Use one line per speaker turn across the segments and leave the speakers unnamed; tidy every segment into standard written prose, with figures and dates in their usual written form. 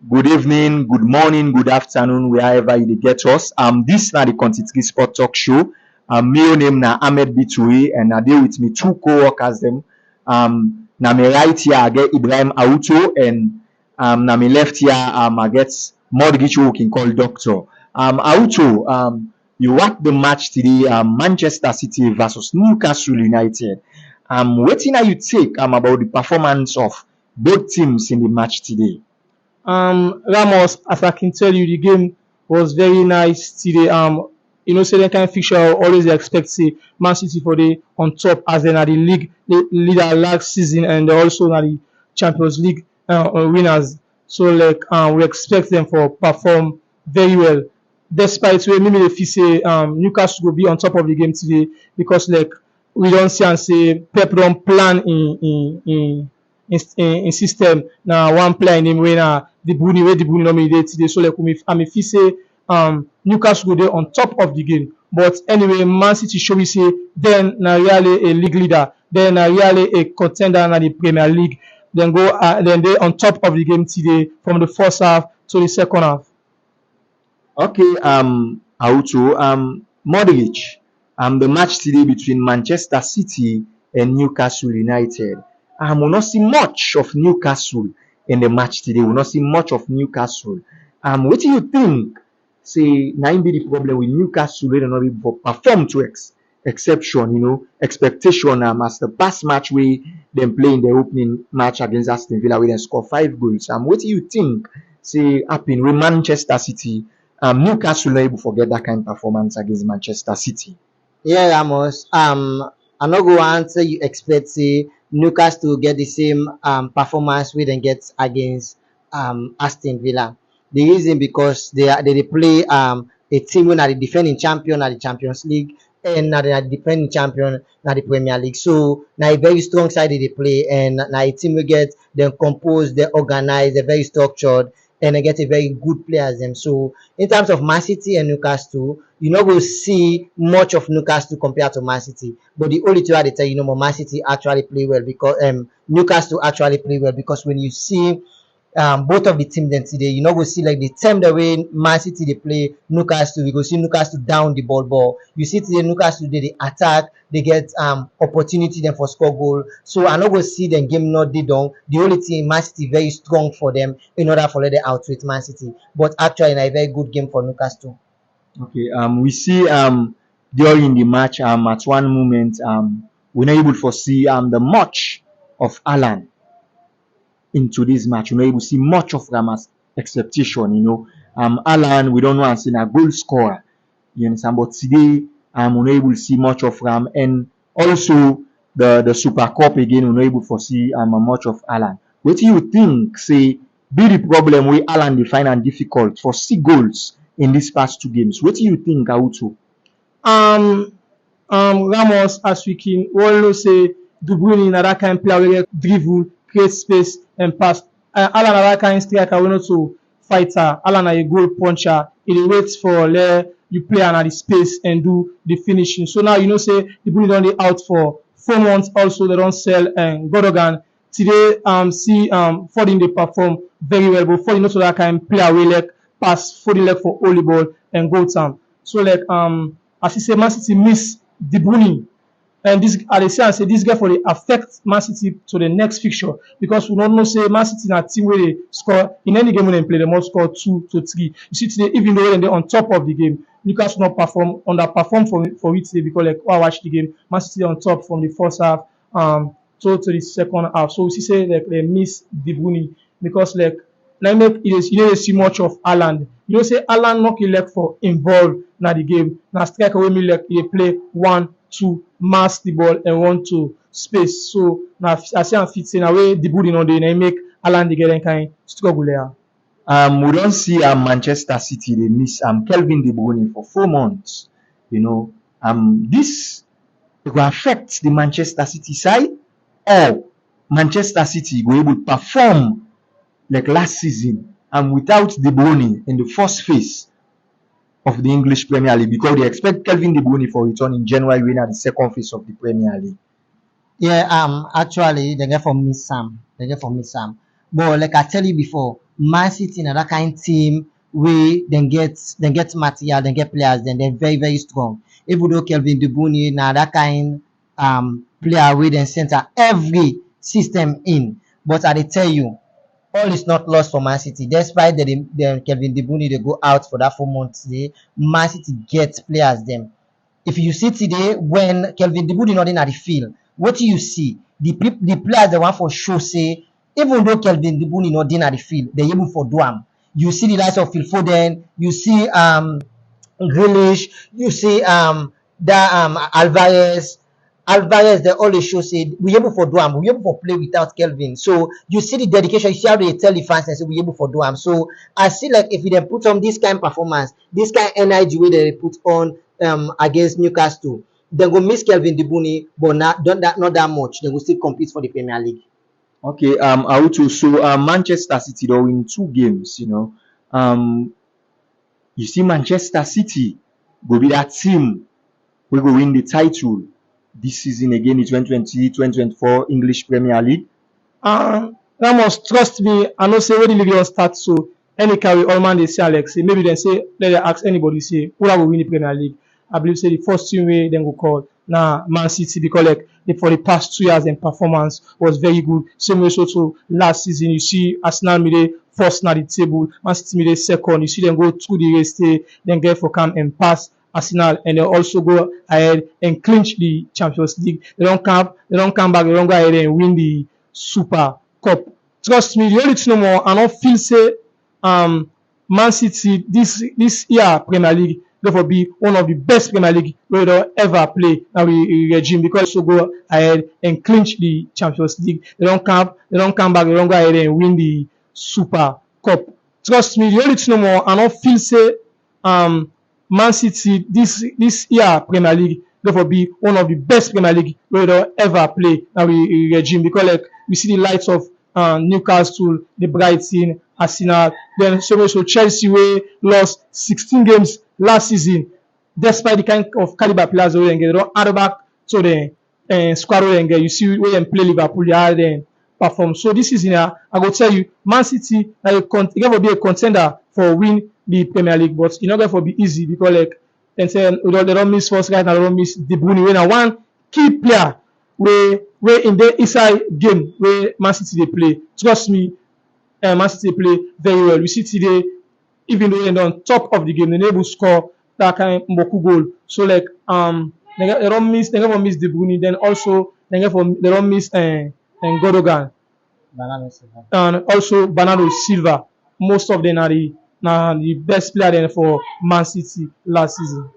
Good evening, good morning, good afternoon, wherever you dey get us. This na the Contitri Sport Talk Show. Me own name na Ahmed Bituri, and I dey with me two co-workers them. Na me right here I get Ibrahim Auto, and na me left here I get Mortgage who we can call Doctor. Auto, you watch the match today, Manchester City versus Newcastle United. Wetin na you take about the performance of both teams in the match today?
Ramos, as I can tell you, the game was very nice today. Say that kind of fixture I always expect say Man City for the on top as they are the league leader last season and they also are the Champions League winners. So we expect them for perform very well. Despite maybe if you say Newcastle will be on top of the game today because we don't see and say Pep don't plan in system now one player name wey na the Bruni wey the Bruni nominated today. So if you say Newcastle go there on top of the game. But anyway, Man City show we say then na really a league leader, then na really a contender in the Premier League. Then they on top of the game today from the first half to the second half.
Okay, Auto, Modric, the match today between Manchester City and Newcastle United. We not see much of Newcastle in the match today. We not see much of Newcastle. What do you think? Say, now be the problem with Newcastle. They don't know if perform to exception, expectation. As the past match we them play in the opening match against Aston Villa, we then score 5 goals. What do you think? Say, happen with Manchester City. Newcastle not able to forget that kind of performance against Manchester City.
Yeah, Ramos. I'm not going to answer you expect say Newcastle get the same performance we then get against Aston Villa. The reason because they play a team when are the defending champion at the Champions League and now they are defending champion at the Premier League. So now a very strong side they play and now a team we get them composed, they organized, they're very structured and they get a very good players them. So in terms of Man City and Newcastle, you're not going to see much of Newcastle compared to Man City. But the only two I tell you, Man City actually play well because Newcastle actually play well because when you see both of the teams then today, you go see the time the way Man City they play Newcastle, you go see Newcastle down the ball. You see today Newcastle they attack, they get opportunity then for score goal. So I not go see them game not they down. The only thing Man City very strong for them in order for them out with Man City. But actually a very good game for Newcastle.
Okay, we see during the match at one moment we're not able to see the much of Alan into this match. We're not able to see much of Rama's expectation, Alan, we don't know and see a goal scorer. You understand? But today we're not able to see much of Ram and also the Super Cup again, we're not able to see much of Alan. What do you think say be the problem with Alan define and difficult for 6 goals in these past 2 games? What do you think, Auto?
Ramos, as we can all say, De Bruyne na that kind of player where dribble, create space and pass. Alan na that kind of striker we not to fighter. Alan na a goal puncher. He waits for you play at the space and do the finishing. So now say De Bruyne only out for 4 months. Also they don't sell Godogan. Today see Foden they perform very well, but Foden also that kind of player we pass Foden for only ball and goal time. So as you say, Man City miss De Bruyne, and this I say this guy for the affect Man City to the next fixture because we don't know say Man City na team where they score in any game when they play they must score 2 to 3. You see today even though they're on top of the game, Newcastle not underperform for it today because I watch the game, Man City on top from the first half to the second half. So we see say they miss De Bruyne because you see much of Haaland. You say Haaland not elect for involved na the game. Now striker wey me he play 1-2 mass the ball and 1-2 space. So now I say I'm fit say na way De Bruyne on dey make Haaland get any kind struggle there.
We don't see Manchester City they miss Kelvin De Bruyne for 4 months. This will affect the Manchester City side or Manchester City will able to perform like last season and without De Bruyne in the first phase of the English Premier League because they expect Kelvin De Bruyne for return in January when at the second phase of the Premier League.
Yeah, actually they get for miss Sam. But like I tell you before, Man City na that kind team wey dem get material, dem get players, dem very very strong. Even though Kelvin De Bruyne na that kind player wey dem center every system in, but I dey tell you, all is not lost for Man City. Despite the Kevin De Bruyne dey go out for that 4 months, Man City get players dem. If you see today when Kelvin De Bruyne not in at the field, what you see? The players they want for show say even though Kelvin De Bruyne not in at the field, they able for do am. You see the likes of Phil Foden, you see Grealish, you see that Alvarez, they always show say we able for do am, we able for play without Kelvin. So you see the dedication, you see how they tell the fans and say we able for do am. So I see like if they put on this kind of performance, this kind of energy way they put on against Newcastle, they go miss Kelvin De Bruyne, but not that much. They will still compete for the Premier League.
Okay, Auto. So Manchester City they win 2 games, you know. You see Manchester City go be that team we go win the title this season again, the 2020-2024 English Premier League.
Ramos, trust me, I know say when the league don start, so any carry all man they say Alex, say maybe they say let them ask anybody say who will win the Premier League. I believe say the first team way then go call now Man City because like for the past 2 years their performance was very good. Same way so to last season you see Arsenal made a first na the table, Man City made a second. You see them go through the race, then get for come and pass Arsenal and they also go ahead and clinch the Champions League. They don't come back, they don't go ahead and win the Super Cup. Trust me, the only thing no more, I don't feel say Man City this year Premier League therefore be one of the best Premier League we will ever play now we regime because they also go ahead and clinch the Champions League. They don't come back, they don't go ahead and win the Super Cup. Trust me, the only thing no more, I don't feel say Man City this year Premier League therefore be one of the best Premier League we will ever play now we regime because like we see the likes of Newcastle, the Brighton, Arsenal, then so Chelsea wey lost 16 games last season despite the kind of caliber players wey dem get. They don add back to the squad wey dem get. You see wey dem play Liverpool, they add dem perform. So this season I go tell you, Man City na e get for be a contender for win the Premier League, but e no get for be easy because like dem say they don miss first guys, now they don miss De Bruyne wey na one key player wey in the inside game wey Man City dey play. Trust me, Man City dey play very well. You see today, even though they on top of the game, they able to score that kind of Mboku goal. So like they don't miss De Bruyne, then also they don't miss Godogan and also Bernardo Silva. Most of them are the best player then for Man City last season.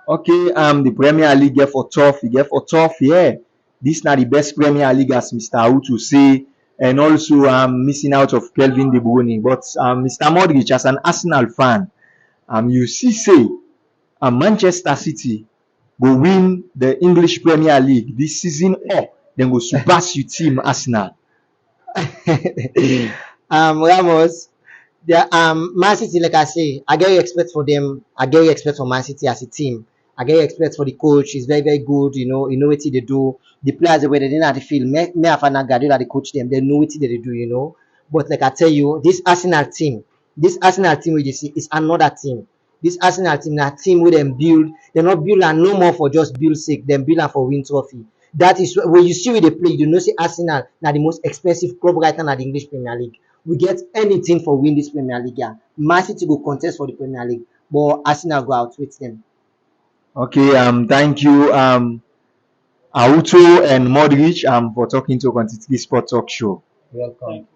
Okay, the Premier League get for tough, e get for tough, yeah. This na the best Premier League as Mr. Autu say, and also missing out of Kelvin De Bruyne. But Mr. Modric, as an Arsenal fan, you see say Manchester City go win the English Premier League this season, or then go surpass your team Arsenal.
Ramos, Man City, like I say, I get respect for them. I get respect for Man City as a team. I get respect for the coach. He's very, very good. You know what they do. The players the way they didn't have the field. Me and Fana Guardiola, they coach them. They know what they do. But like I tell you, this Arsenal team we see is another team. This Arsenal team, na team where them build. They're not build and no more for just build sake. Them build and for win trophy. That is when you see where they play. You know, see Arsenal now the most expensive club right now in the English Premier League. We get anything for win this Premier League. Yeah. Man City go contest for the Premier League, but Arsenal go out with them.
Okay, thank you, Auto and Modric, for talking to Quantity Sport Talk Show.
Welcome.